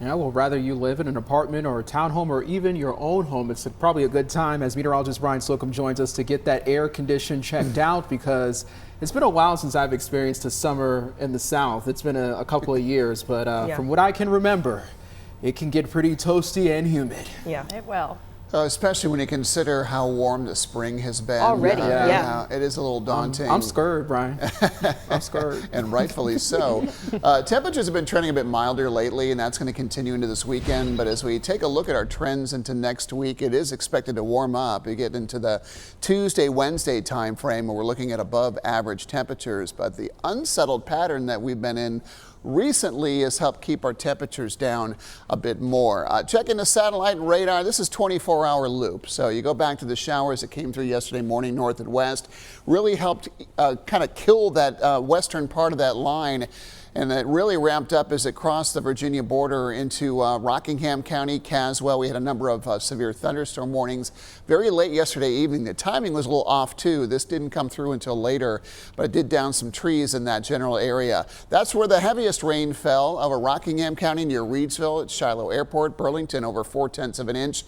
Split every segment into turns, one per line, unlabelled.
Yeah, well, whether you live in an apartment or a townhome or even your own home, it's probably a good time as meteorologist Brian Slocum joins us to get that air condition checked out, because it's been a while since I've experienced a summer in the South. It's been a couple of years, but from what I can remember, it can get pretty toasty and humid.
Yeah, it will.
Especially when you consider how warm the spring has been.
Already, yeah.
It is a little daunting.
I'm scared, Brian. I'm scared.
And rightfully so. Temperatures have been trending a bit milder lately, and that's going to continue into this weekend. But as we take a look at our trends into next week, it is expected to warm up. We get into the Tuesday, Wednesday time frame where we're looking at above average temperatures. But the unsettled pattern that we've been in recently has helped keep our temperatures down a bit more. Checking the satellite and radar, this is 24-hour loop. So you go back to the showers that came through yesterday morning, north and west, really helped kind of kill that western part of that line. And it really ramped up as it crossed the Virginia border into Rockingham County, Caswell. We had a number of severe thunderstorm warnings very late yesterday evening. The timing was a little off too. This didn't come through until later, but it did down some trees in that general area. That's where the heaviest rain fell over Rockingham County near Reidsville at Shiloh Airport, Burlington over 0.4 of an inch.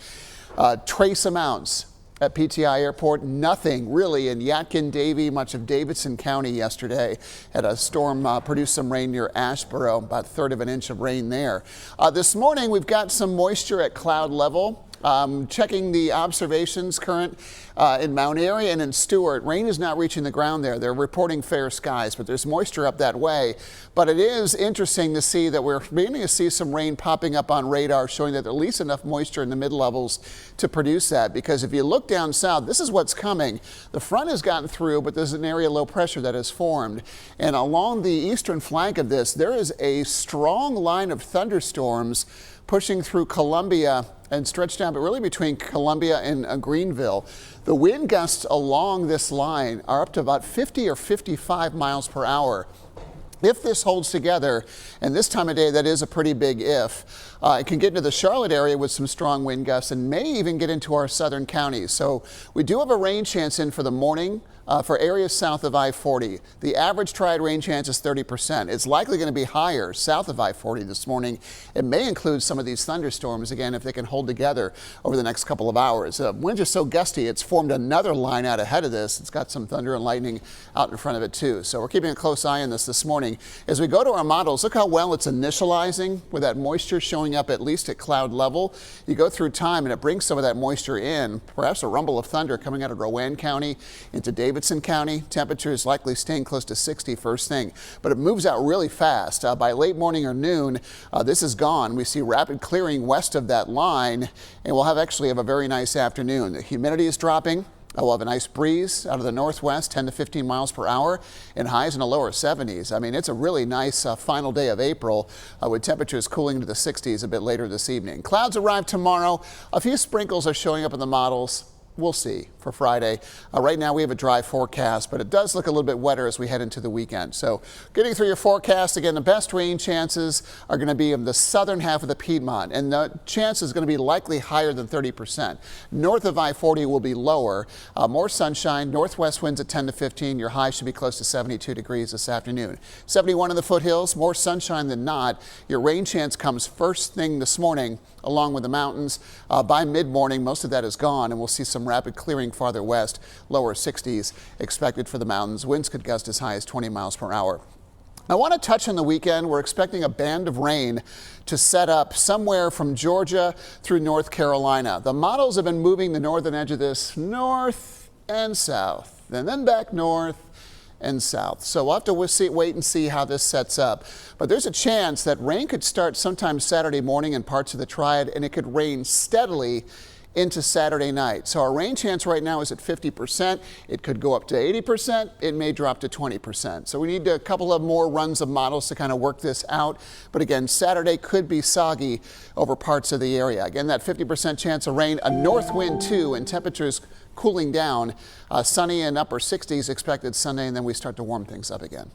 Trace amounts at PTI Airport, nothing really in Yadkin, Davie, much of Davidson County yesterday. Had a storm produce some rain near Asheboro, about 1/3 of an inch of rain there. This morning we've got some moisture at cloud level. Checking the observations current in Mount Airy and in Stewart, rain is not reaching the ground there. They're reporting fair skies, but there's moisture up that way. But it is interesting to see that we're beginning to see some rain popping up on radar, showing that there's at least enough moisture in the mid-levels to produce that. Because if you look down south, this is what's coming. The front has gotten through, but there's an area of low pressure that has formed. And along the eastern flank of this, there is a strong line of thunderstorms pushing through Columbia and stretched down, but really between Columbia and Greenville. The wind gusts along this line are up to about 50 or 55 miles per hour. If this holds together, and this time of day, that is a pretty big if, it can get into the Charlotte area with some strong wind gusts and may even get into our southern counties. So we do have a rain chance in for the morning for areas south of I-40. The average Triad rain chance is 30%. It's likely going to be higher south of I-40 this morning. It may include some of these thunderstorms, again, if they can hold together over the next couple of hours. Winds are so gusty, it's formed another line out ahead of this. It's got some thunder and lightning out in front of it too. So we're keeping a close eye on this morning. As we go to our models, look how well it's initializing with that moisture showing up at least at cloud level. You go through time and it brings some of that moisture in, perhaps a rumble of thunder coming out of Rowan County into Davidson County. Temperatures likely staying close to 60 first thing, but it moves out really fast. By late morning or noon, this is gone. We see rapid clearing west of that line, and we'll actually have a very nice afternoon. The humidity is dropping. We'll have a nice breeze out of the northwest, 10 to 15 miles per hour, and highs in the lower 70s. I mean, it's a really nice final day of April with temperatures cooling to the 60s a bit later this evening. Clouds arrive tomorrow. A few sprinkles are showing up in the models. We'll see for Friday. Right now we have a dry forecast, but it does look a little bit wetter as we head into the weekend. So getting through your forecast, again, the best rain chances are going to be in the southern half of the Piedmont, and the chance is going to be likely higher than 30%. North of I-40 will be lower. More sunshine, northwest winds at 10 to 15. Your high should be close to 72 degrees this afternoon. 71 in the foothills, more sunshine than not. Your rain chance comes first thing this morning along with the mountains. By mid-morning, most of that is gone, and we'll see some rapid clearing farther west. Lower 60s expected for the mountains. Winds could gust as high as 20 miles per hour. I want to touch on the weekend. We're expecting a band of rain to set up somewhere from Georgia through North Carolina. The models have been moving the northern edge of this north and south, and then back north and south. So we'll have to wait and see how this sets up. But there's a chance that rain could start sometime Saturday morning in parts of the Triad, and it could rain steadily into Saturday night. So our rain chance right now is at 50%. It could go up to 80%. It may drop to 20%. So we need a couple of more runs of models to kind of work this out. But again, Saturday could be soggy over parts of the area. Again, that 50% chance of rain, a north wind too, and temperatures cooling down. Sunny and upper 60s expected Sunday, and then we start to warm things up again.